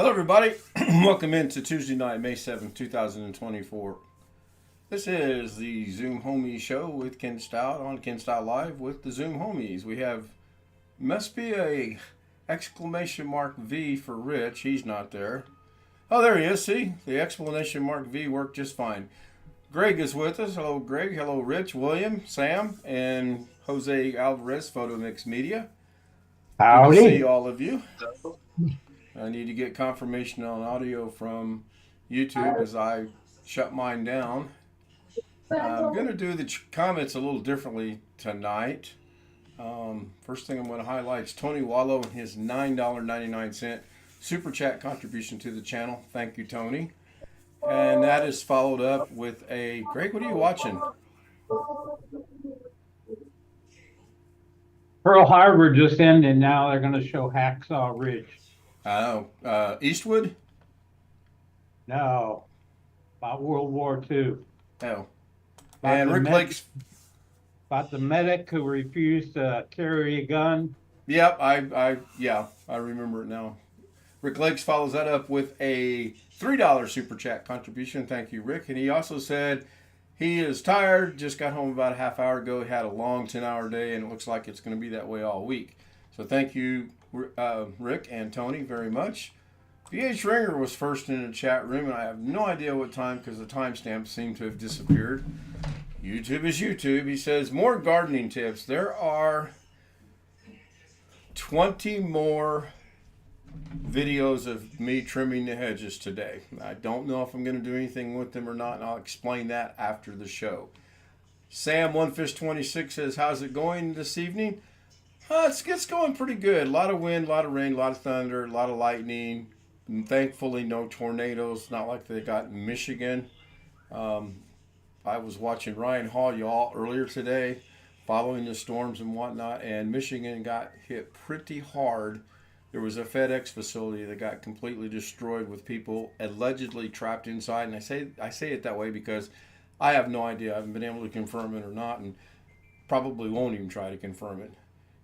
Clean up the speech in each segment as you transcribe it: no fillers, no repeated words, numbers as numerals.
Hello, everybody. Welcome into Tuesday night, May 7th, 2024. This is the Zoom Homies show with Ken Stout on Ken Stout Live with the Zoom Homies. We have, must be a exclamation mark V for Rich. He's not there. Oh, there he is. See, the exclamation mark V worked just fine. Greg is with us. Hello, Greg. Hello, Rich, William, Sam, and Jose Alvarez, Photo Mix Media. Good to see Howdy. all of you. I need to get confirmation on audio from YouTube as I shut mine down. I'm going to do the comments a little differently tonight. First thing I'm going to highlight is Tony Wallow and his $9.99 super chat contribution to the channel. Thank you, Tony. And that is followed up with a Greg, what are you watching? Pearl Harbor just ended. Now they're going to show Hacksaw Ridge. Eastwood? No, about World War II. Oh. About And the Rick Lake's. about the medic who refused to carry a gun. Yep, I remember it now. Rick Lakes follows that up with a $3 super chat contribution. Thank you, Rick. And he also said he is tired, just got home about a half hour ago. He had a long 10-hour day, and it looks like it's going to be that way all week. So thank you, Rick and Tony, very much. BH Ringer was first in the chat room, and I have no idea what time because the timestamps seem to have disappeared. YouTube is YouTube. He says, more gardening tips. There are 20 more videos of me trimming the hedges today. I don't know if I'm going to do anything with them or not, and I'll explain that after the show. Sam OneFish26 says, how's it going this evening? It's going pretty good. A lot of wind, a lot of rain, a lot of thunder, a lot of lightning. And thankfully, no tornadoes, not like they got in Michigan. I was watching Ryan Hall, y'all, earlier today, following the storms and whatnot, and Michigan got hit pretty hard. There was a FedEx facility that got completely destroyed with people allegedly trapped inside. And I say it that way because I have no idea. I haven't been able to confirm it or not, and probably won't even try to confirm it.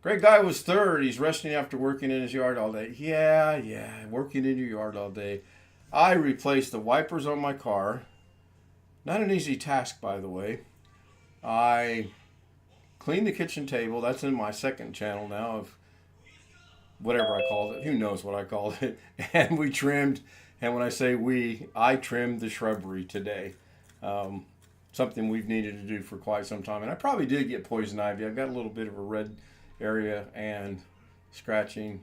Great guy was third. He's resting after working in his yard all day. Yeah, working in your yard all day. I replaced the wipers on my car. Not an easy task, by the way. I cleaned the kitchen table. That's in my second channel now of whatever I called it. Who knows what I called it. And we trimmed, and when I say we, I trimmed the shrubbery today. Something we've needed to do for quite some time. And I probably did get poison ivy. I've got a little bit of a red area and scratching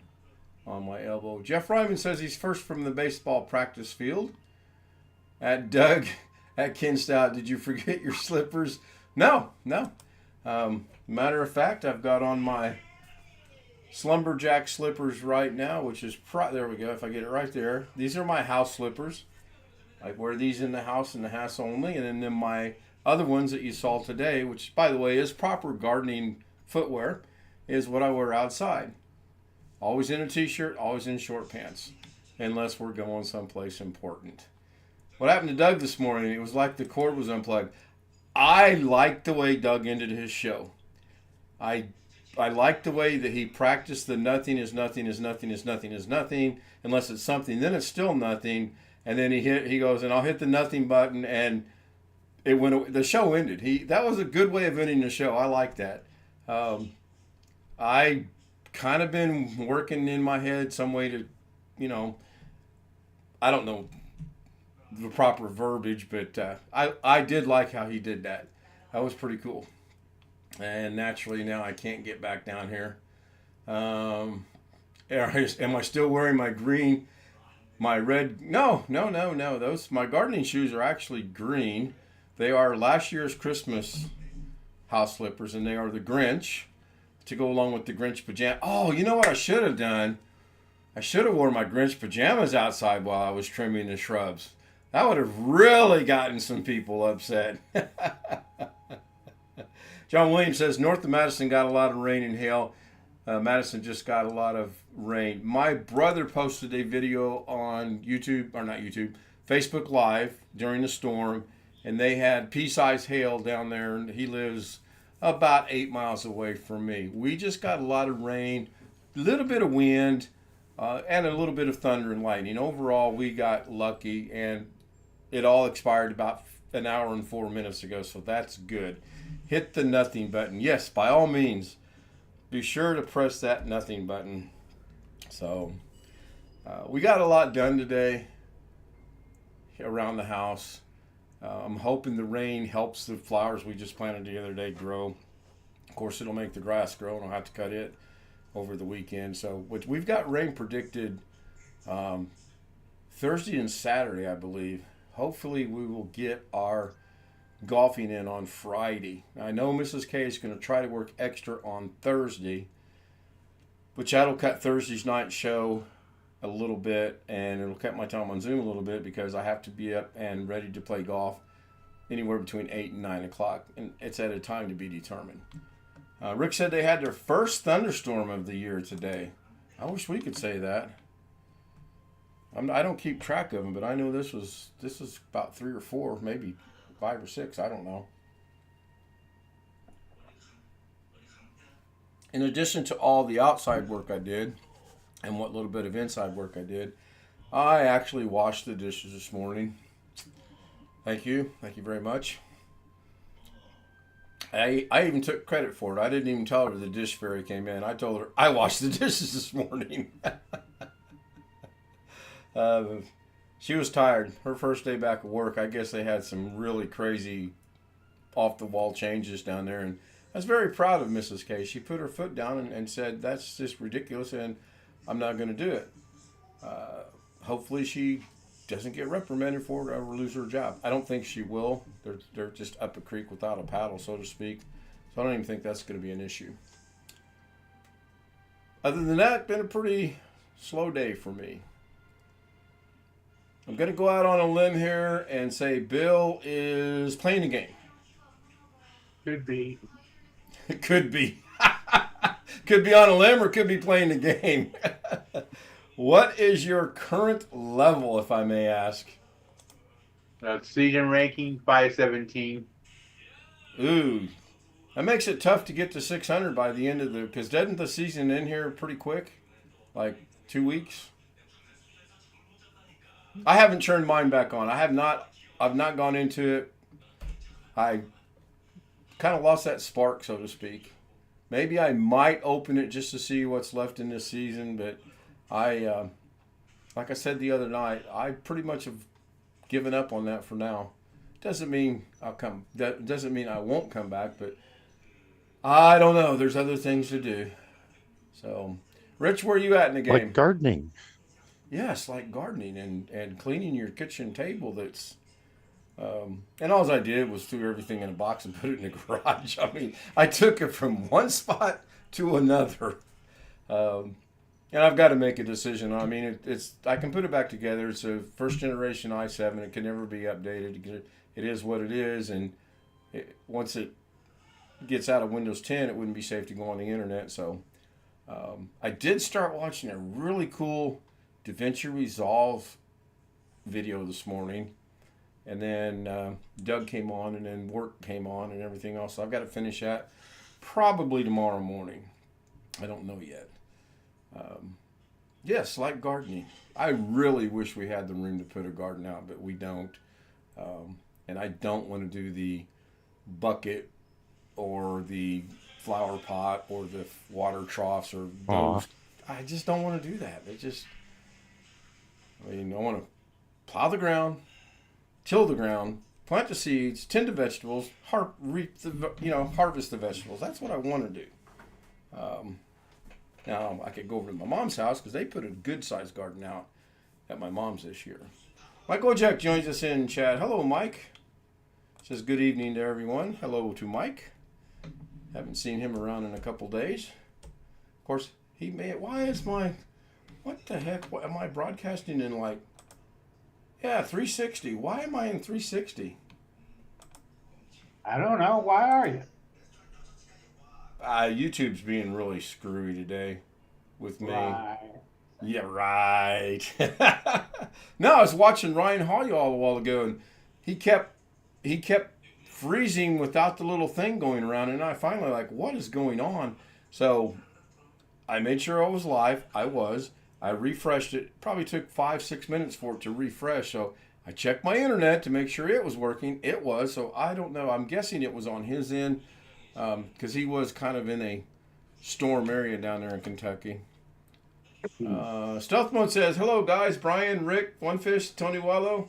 on my elbow. Jeff Ryman says he's first from the baseball practice field. At Doug, at Ken Stout, did you forget your slippers? No. Matter of fact, I've got on my Slumberjack slippers right now, which is, there we go, if I get it right there. These are my house slippers. I wear these in the house only, and then my other ones that you saw today, which, by the way, is proper gardening footwear, is what I wear outside. Always in a t-shirt, always in short pants, unless we're going someplace important. What happened to Doug this morning? It was like the cord was unplugged. I liked the way Doug ended his show. I like the way that he practiced the nothing is nothing is nothing is nothing is nothing unless it's something. Then it's still nothing, and then he goes and I'll hit the nothing button, and it went. The show ended. That was a good way of ending the show. I like that. I kind of been working in my head some way to, I don't know the proper verbiage, but I did like how he did that. That was pretty cool. And naturally now I can't get back down here. Am I still wearing my red? No. My gardening shoes are actually green. They are last year's Christmas house slippers, and they are the Grinch to go along with the Grinch pajama. Oh, you know what I should have done? I should have worn my Grinch pajamas outside while I was trimming the shrubs. That would have really gotten some people upset. John Williams says, north of Madison got a lot of rain and hail. Madison just got a lot of rain. My brother posted a video on Facebook Live during the storm, and they had pea-sized hail down there, and he lives about 8 miles away from me. We just got a lot of rain, a little bit of wind, and a little bit of thunder and lightning. Overall, we got lucky, and it all expired about an hour and 4 minutes ago, so that's good. Hit the nothing button. Yes, by all means, be sure to press that nothing button. So we got a lot done today around the house. I'm hoping the rain helps the flowers we just planted the other day grow. Of course, it'll make the grass grow, and I'll have to cut it over the weekend. So we've got rain predicted Thursday and Saturday, I believe. Hopefully, we will get our golfing in on Friday. Now, I know Mrs. K is going to try to work extra on Thursday, which that'll cut Thursday's night show a little bit, and it'll cut my time on Zoom a little bit because I have to be up and ready to play golf anywhere between 8 and 9 o'clock, and it's at a time to be determined. Rick said they had their first thunderstorm of the year today. I wish we could say that. I don't keep track of them, but I know this is about 3 or 4, maybe 5 or 6. I don't know. In addition to all the outside work I did and what little bit of inside work I did, I actually washed the dishes this morning. Thank you. Thank you very much. I even took credit for it. I didn't even tell her the dish fairy came in. I told her I washed the dishes this morning. She was tired. Her first day back at work. I guess they had some really crazy off-the-wall changes down there. And I was very proud of Mrs. K. She put her foot down and said, that's just ridiculous, and I'm not going to do it. Hopefully she doesn't get reprimanded for it or lose her job. I don't think she will. They're just up a creek without a paddle, so to speak. So I don't even think that's going to be an issue. Other than that, been a pretty slow day for me. I'm going to go out on a limb here and say Bill is playing a game. Could be. It could be. Could be on a limb or could be playing the game. What is your current level, if I may ask? Season ranking 517. Ooh, that makes it tough to get to 600 by the end of the. Because doesn't the season end here pretty quick, like 2 weeks? I haven't turned mine back on. I've not gone into it. I kind of lost that spark, so to speak. Maybe I might open it just to see what's left in this season, but like I said the other night, I pretty much have given up on that for now. Doesn't mean I'll come. That doesn't mean I won't come back, but I don't know. There's other things to do. So, Rich, where are you at in the game? Like gardening. Yes, like gardening and cleaning your kitchen table. That's and all I did was threw everything in a box and put it in the garage. I mean, I took it from one spot to another. And I've got to make a decision. I mean, it's I can put it back together. It's a first generation i7. It can never be updated. It is what it is. And once it gets out of Windows 10, it wouldn't be safe to go on the internet. So I did start watching a really cool DaVinci Resolve video this morning. And then Doug came on, and then work came on and everything else. So I've got to finish that probably tomorrow morning. I don't know yet. Yes, like gardening. I really wish we had the room to put a garden out, but we don't. And I don't want to do the bucket or the flower pot or the water troughs or those. I just don't want to do that. I want to plow the ground, till the ground, plant the seeds, tend to vegetables, harvest the vegetables. That's what I want to do. Now, I could go over to my mom's house because they put a good-sized garden out at my mom's this year. Mike Ojek joins us in chat. Hello, Mike. Says good evening to everyone. Hello to Mike. Haven't seen him around in a couple days. Of course, what the heck? What, am I broadcasting in 360? Why am I in 360? I don't know. Why are you? YouTube's being really screwy today with me. Right. Yeah, right. No, I was watching Ryan Holyall a while ago, and he kept freezing without the little thing going around, and I finally what is going on? So I made sure I was live. I was. I refreshed it. Probably took 5-6 minutes for it to refresh. So I checked my internet to make sure it was working. It was. So I don't know. I'm guessing it was on his end because he was kind of in a storm area down there in Kentucky. Stealth Mode says, hello guys, Brian, Rick, One Fish, Tony Wallow.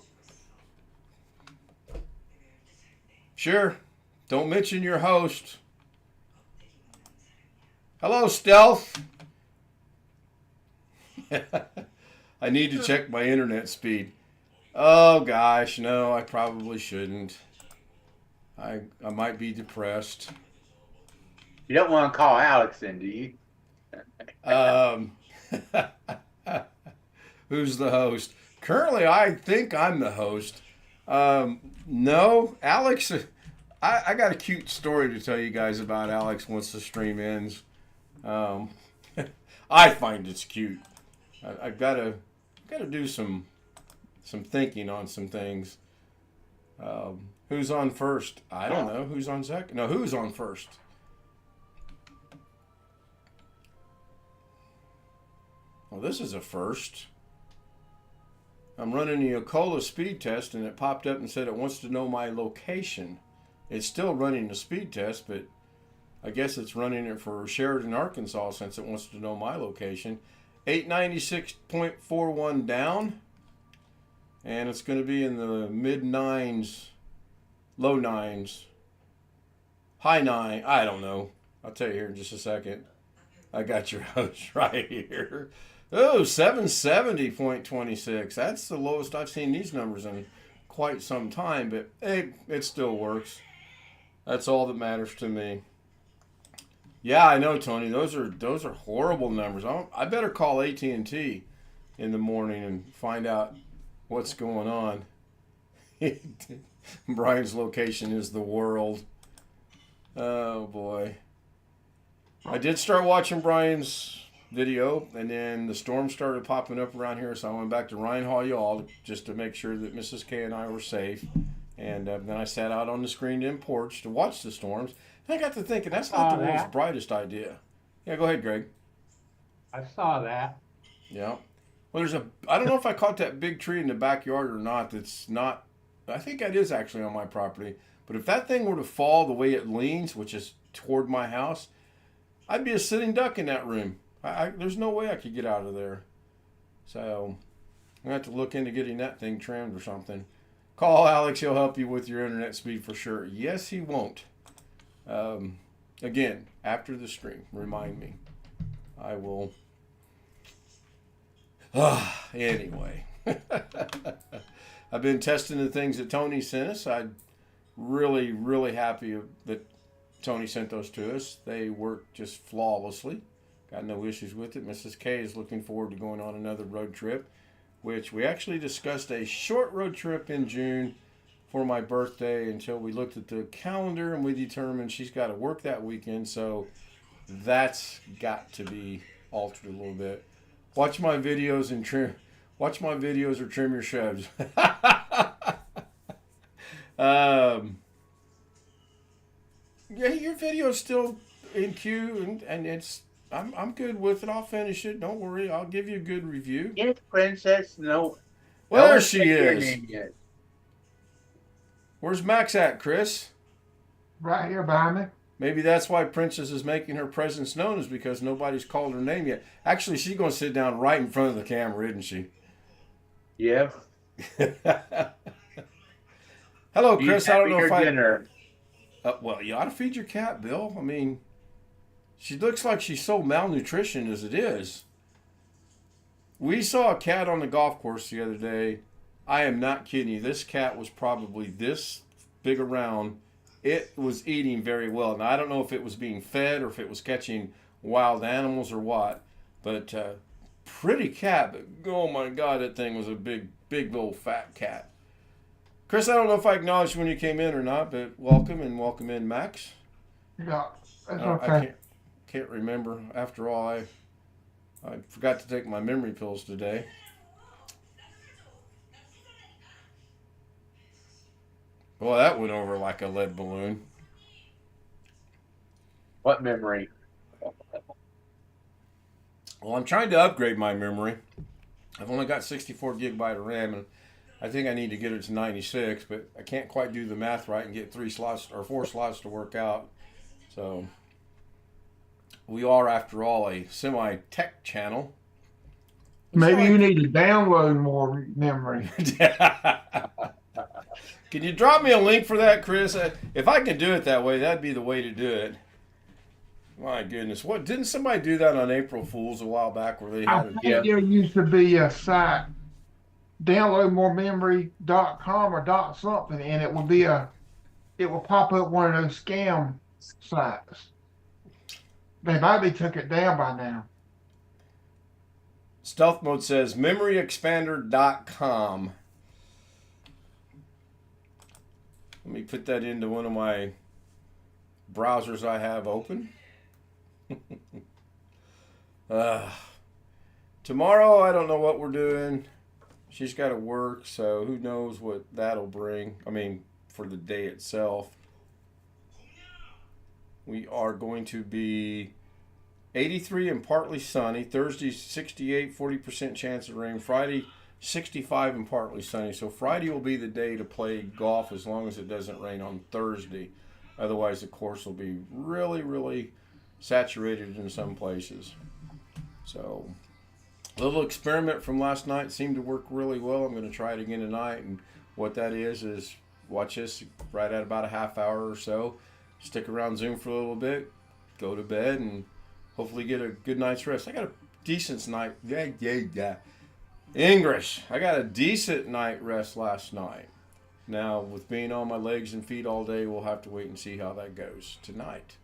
Sure. Don't mention your host. Hello, Stealth. I need to check my internet speed. Oh gosh, no, I probably shouldn't. I might be depressed. You don't want to call Alex in, do you? Who's the host? Currently, I think I'm the host. No, Alex. I got a cute story to tell you guys about Alex once the stream ends. I find it's cute. I've got to do some thinking on some things. Who's on first? I don't know. Who's on second? No, who's on first? Well, this is a first. I'm running the Yokola speed test, and it popped up and said it wants to know my location. It's still running the speed test, but I guess it's running it for Sheridan, Arkansas, since it wants to know my location. 896.41 down, and it's going to be in the mid-9s, low 9s, high 9. I don't know. I'll tell you here in just a second. I got your host right here. Oh, 770.26. That's the lowest I've seen these numbers in quite some time, but hey, it still works. That's all that matters to me. Yeah, I know, Tony. Those are horrible numbers. I better call AT&T in the morning and find out what's going on. Brian's location is the world. Oh boy. I did start watching Brian's video, and then the storm started popping up around here, so I went back to Ryan Hall Y'all just to make sure that Mrs. K and I were safe. And then I sat out on the screened-in porch to watch the storms. And I got to thinking, that's not the world's brightest idea. Yeah, go ahead, Greg. I saw that. Yeah. Well, I don't know if I caught that big tree in the backyard or not. That's not, I think that is actually on my property. But if that thing were to fall the way it leans, which is toward my house, I'd be a sitting duck in that room. There's no way I could get out of there. So I'm going to have to look into getting that thing trimmed or something. Call Alex. He'll help you with your internet speed for sure. Yes, he won't. Again, after the stream, remind me. I will. Anyway. I've been testing the things that Tony sent us. I'm really, really happy that Tony sent those to us. They work just flawlessly. Got no issues with it. Mrs. K is looking forward to going on another road trip, which we actually discussed a short road trip in June for my birthday until we looked at the calendar and we determined she's got to work that weekend. So that's got to be altered a little bit. Watch my videos and trim. Watch my videos or trim your shrubs. Yeah, your video's still in queue, and it's I'm good with it. I'll finish it. Don't worry. I'll give you a good review. Yes, Princess. No. Well, there don't she say your is. name yet. Where's Max at, Chris? Right here behind me. Maybe that's why Princess is making her presence known, is because nobody's called her name yet. Actually, she's going to sit down right in front of the camera, isn't she? Yeah. Hello, Chris. I don't know if I. Dinner. Well, you ought to feed your cat, Bill. I mean, she looks like she's so malnutrition as it is. We saw a cat on the golf course the other day. I am not kidding you. This cat was probably this big around. It was eating very well. Now, I don't know if it was being fed or if it was catching wild animals or what. But pretty cat. But, oh, my God, that thing was a big, big old fat cat. Chris, I don't know if I acknowledged when you came in or not, but welcome and welcome in, Max. Yeah, that's I okay. can't remember. After all, I forgot to take my memory pills today. Well, that went over like a lead balloon. What memory? Well, I'm trying to upgrade my memory. I've only got 64 gigabyte of RAM, and I think I need to get it to 96, but I can't quite do the math right and get 4 slots to work out. So we are, after all, a semi-tech channel. Maybe you need to download more memory. Can you drop me a link for that, Chris? If I can do it that way, that'd be the way to do it. My goodness. What, didn't somebody do that on April Fools a while back where they I had think Yeah. there used to be a site, downloadmorememory.com or dot something, and it will pop up one of those scam sites. They probably took it down by now. Stealth Mode says memoryexpander.com. Let me put that into one of my browsers I have open. Tomorrow, I don't know what we're doing. She's got to work, so who knows what that'll bring. I mean, for the day itself. We are going to be 83 and partly sunny. Thursday, 68, 40% chance of rain. Friday, 65 and partly sunny. So Friday will be the day to play golf as long as it doesn't rain on Thursday. Otherwise, the course will be really, really saturated in some places. So a little experiment from last night seemed to work really well. I'm going to try it again tonight. And what that is watch this right at about a half hour or so. Stick around Zoom for a little bit. Go to bed and hopefully get a good night's rest. I got a decent night. English. I got a decent night rest last night. Now, with being on my legs and feet all day, we'll have to wait and see how that goes tonight.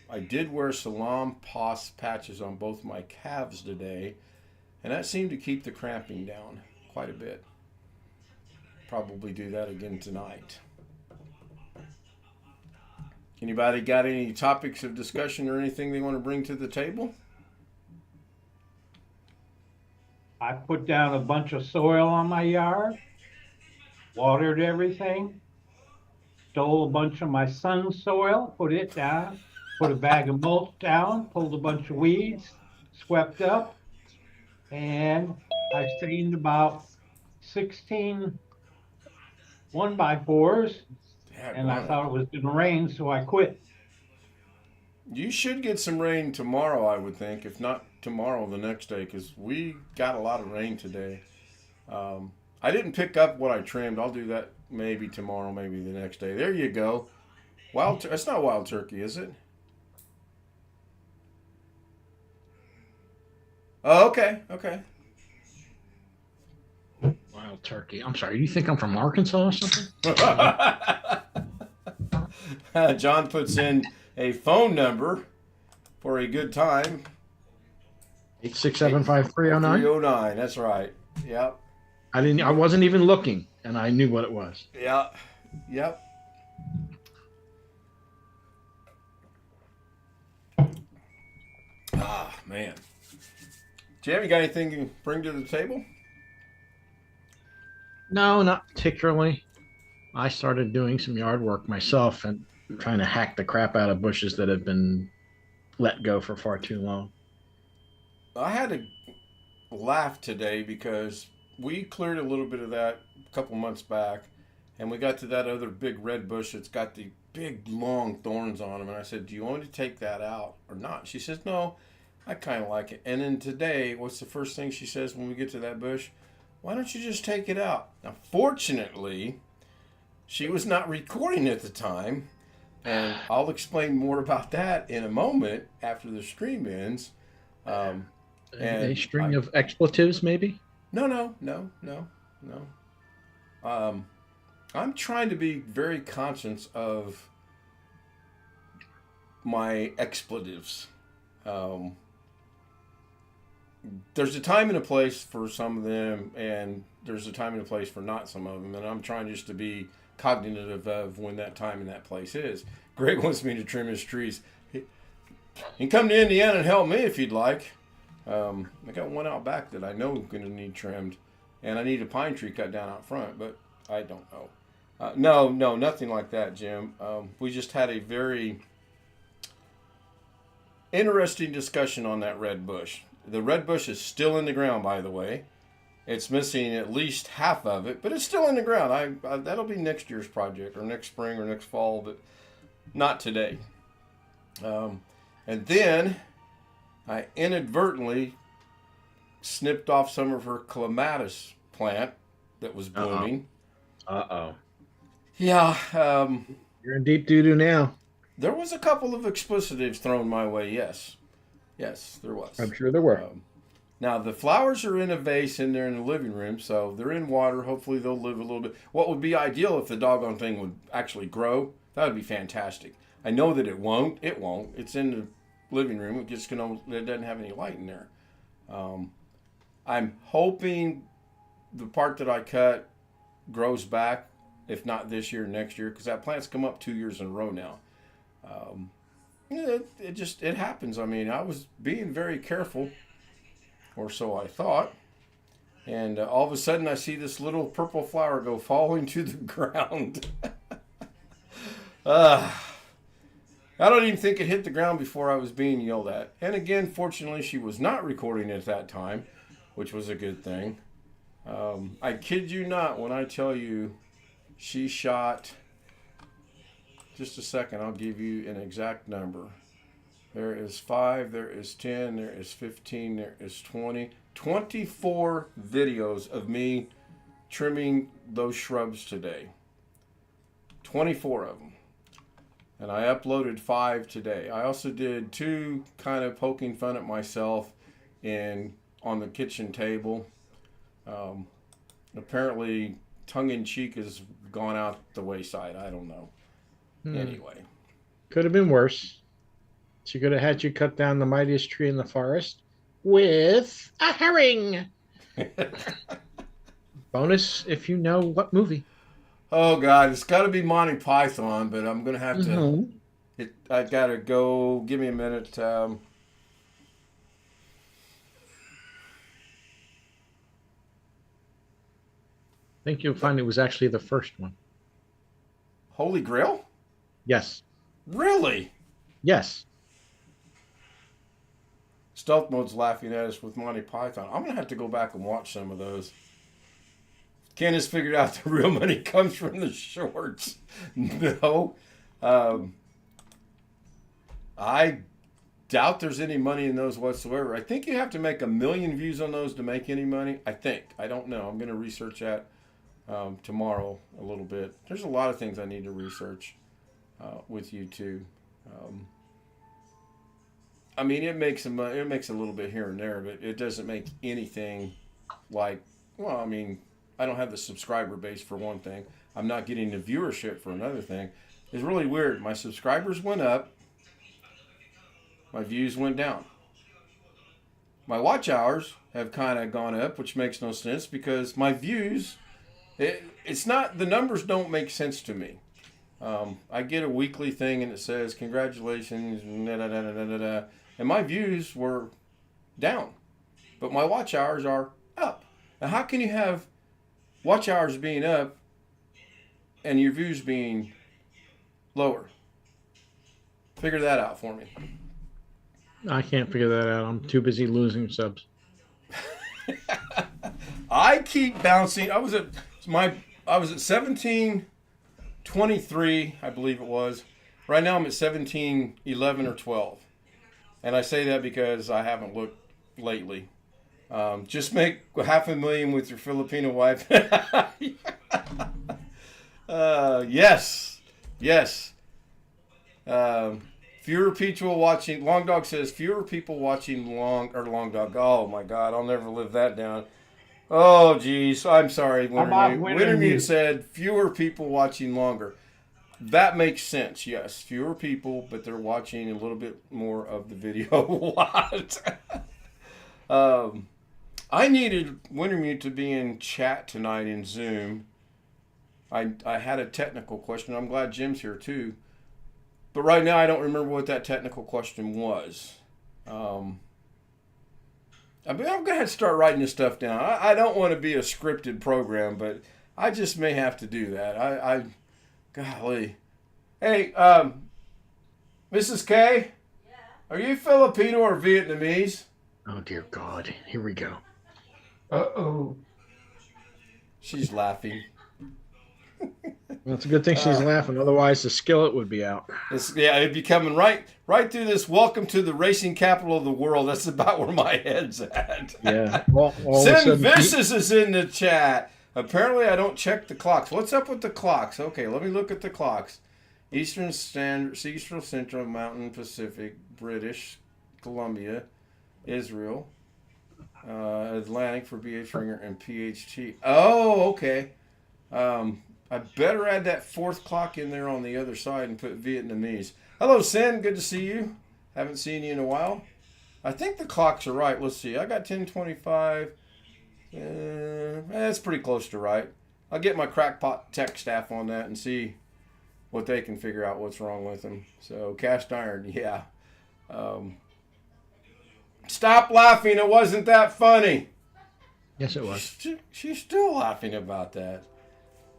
I did wear Salam Pos patches on both my calves today, and that seemed to keep the cramping down quite a bit. Probably do that again tonight. Anybody got any topics of discussion or anything they want to bring to the table? I put down a bunch of soil on my yard, watered everything, stole a bunch of my son's soil, put it down, put a bag of mulch down, pulled a bunch of weeds, swept up, and I stained about 16 1x4s, and I thought it was going to rain, so I quit. You should get some rain tomorrow, I would think. If not tomorrow, the next day, because we got a lot of rain today. I didn't pick up what I trimmed. I'll do that maybe tomorrow, maybe the next day. There you go. It's not wild turkey, is it? Oh, okay. Wild turkey. I'm sorry. You think I'm from Arkansas or something? John puts in a phone number for a good time. 8675309. 309. That's right. Yep. I wasn't even looking, and I knew what it was. Yeah. Yep. Ah, man. Jim, you got anything you can bring to the table? No, not particularly. I started doing some yard work myself and trying to hack the crap out of bushes that have been let go for far too long. I had to laugh today because we cleared a little bit of that a couple months back, and we got to that other big red bush that's got the big long thorns on them. And I said, "Do you want me to take that out or not?" She says, "No, I kind of like it." And then today, what's the first thing she says when we get to that bush? "Why don't you just take it out?" Now, fortunately, she was not recording at the time, and I'll explain more about that in a moment after the stream ends. A string of expletives, maybe? No. I'm trying to be very conscious of my expletives. There's a time and a place for some of them, and there's a time and a place for not some of them, and I'm trying just to be cognitive of when that time and that place is. Greg wants me to trim his trees. You can come to Indiana and help me if you'd like. I got one out back that I know is going to need trimmed, and I need a pine tree cut down out front, but I don't know. No, nothing like that, Jim. We just had a very interesting discussion on that red bush. The red bush is still in the ground, by the way. It's missing at least half of it, but it's still in the ground. That'll be next year's project, or next spring, or next fall, but not today. And then I inadvertently snipped off some of her clematis plant that was blooming. Yeah. You're in deep doo-doo now. There was a couple of explicitives thrown my way, yes. Yes, there was. I'm sure there were. Now, the flowers are in a vase in there in the living room, so they're in water. Hopefully, they'll live a little bit. What would be ideal if the doggone thing would actually grow? That would be fantastic. I know that it won't. It won't. It's in the living room. It doesn't have any light in there. I'm hoping the part that I cut grows back, if not this year, next year, because that plant's come up 2 years in a row now. It happens. I mean, I was being very careful, or so I thought, and all of a sudden I see this little purple flower go falling to the ground. I don't even think it hit the ground before I was being yelled at. And again, fortunately, she was not recording at that time, which was a good thing. I kid you not when I tell you she shot, just a second, I'll give you an exact number. There is 5, there is 10, there is 15, there is 20. 24 videos of me trimming those shrubs today. 24 of them. And I uploaded 5 today. I also did 2 kind of poking fun at myself on the kitchen table. Apparently, tongue-in-cheek has gone out the wayside. I don't know. Anyway. Could have been worse. She could have had you cut down the mightiest tree in the forest with a herring. Bonus if you know what movie. Oh, God. It's got to be Monty Python, but I'm going to have to... I got to go. Give me a minute. I think you'll find it was actually the first one. Holy Grail? Yes. Really? Yes. Stealth Mode's laughing at us with Monty Python. I'm going to have to go back and watch some of those. Ken has figured out the real money comes from the shorts. No. I doubt there's any money in those whatsoever. I think you have to make 1 million views on those to make any money. I think. I don't know. I'm going to research that tomorrow a little bit. There's a lot of things I need to research with YouTube. I mean, it makes a little bit here and there, but it doesn't make anything like, well, I mean, I don't have the subscriber base for one thing. I'm not getting the viewership for another thing. It's really weird. My subscribers went up. My views went down. My watch hours have kind of gone up, which makes no sense because my views, it's not, the numbers don't make sense to me. I get a weekly thing and it says, congratulations, and my views were down, but my watch hours are up. Now, how can you have watch hours being up and your views being lower? Figure that out for me. I can't figure that out. I'm too busy losing subs. I keep bouncing. I was at 1723, I believe it was. Right now I'm at 1711 or 12. And I say that because I haven't looked lately. Just make 500,000 with your Filipino wife. Yes. Fewer people watching. Long Dog says fewer people watching Long Dog. Oh my God, I'll never live that down. Oh geez, I'm sorry. Wintermute said fewer people watching longer. That makes sense. Yes, fewer people, but they're watching a little bit more of the video. What? I needed Wintermute to be in chat tonight in Zoom. I had a technical question. I'm glad Jim's here too. But right now I don't remember what that technical question was. I'm going to have to start writing this stuff down. I don't want to be a scripted program, but I just may have to do that. Golly. Hey, Mrs. K? Are you Filipino or Vietnamese? Oh dear God, here we go. Uh-oh. She's laughing. Well, it's a good thing she's laughing. Otherwise, the skillet would be out. Yeah, it'd be coming right through this. Welcome to the racing capital of the world. That's about where my head's at. Yeah. Well, all of a Sin sudden, Vicious is in the chat. Apparently, I don't check the clocks. What's up with the clocks? Okay, let me look at the clocks. Eastern Standard, Central, Mountain, Pacific, British, Columbia, Israel, Atlantic for BH Ringer, and PHT. Oh, okay. I better add that fourth clock in there on the other side and put Vietnamese. Hello, Sin. Good to see you. Haven't seen you in a while. I think the clocks are right. Let's see. I got 10:25. That's pretty close to right. I'll get my crackpot tech staff on that and see what they can figure out what's wrong with them. So, cast iron, yeah. Stop laughing. It wasn't that funny. yes, it was. She's still laughing about that.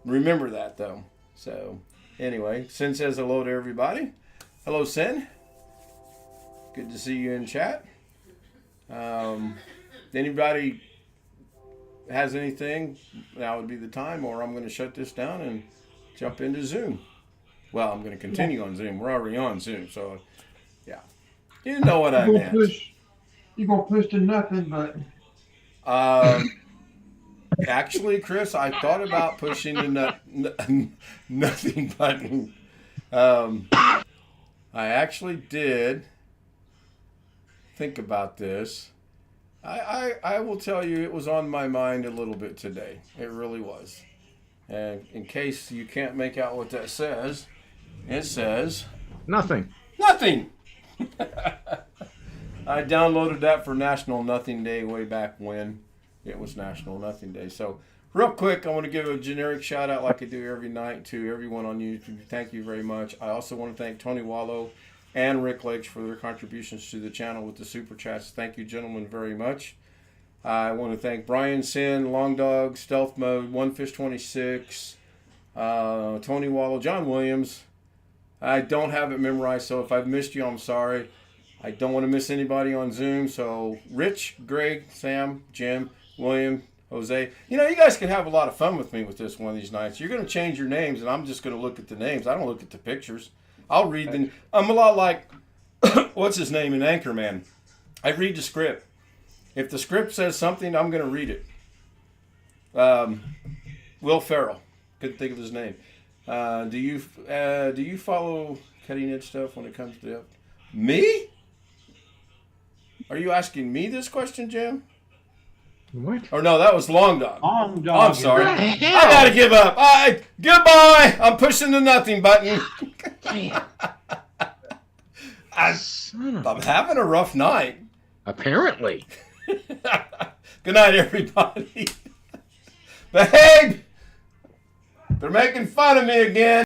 Remember that, though. So, anyway, Sin says hello to everybody. Hello, Sin. Good to see you in chat. Anybody has anything, now would be the time, or I'm going to shut this down and jump into Zoom. Well, I'm going to continue on Zoom. We're already on Zoom, so, yeah. You know what I meant. You're going to push the nothing button. Actually, Chris, I thought about pushing the nothing button. I actually did think about this. I will tell you, it was on my mind a little bit today. It really was. And in case you can't make out what that says, it says Nothing. nothing. I downloaded that for National Nothing Day way back when it was National Nothing Day. So real quick, I want to give a generic shout out like I do every night to everyone on YouTube. Thank you very much. I also want to thank Tony Wallow and Rick Lakes for their contributions to the channel with the super chats. Thank you, gentlemen, very much. I want to thank Brian Sin, Long Dog, Stealth Mode, One Fish 26, Tony Wallow, John Williams. I don't have it memorized, so if I've missed you, I'm sorry. I don't want to miss anybody on Zoom. So Rich, Greg, Sam, Jim, William, Jose. You know, you guys can have a lot of fun with me with this one of these nights. You're going to change your names, and I'm just going to look at the names. I don't look at the pictures. I'll read them. I'm a lot like, what's his name in Anchorman? I read the script. If the script says something, I'm going to read it. Will Ferrell. Couldn't think of his name. Do you follow cutting edge stuff when it comes to me? Are you asking me this question, Jim? What? Or no, that was Long Dog. Long Dog. I'm sorry. What the I hell? gotta give up. Goodbye. I'm pushing the nothing button. I'm having a rough night. Apparently. Good night, everybody. Behave. They're making fun of me again.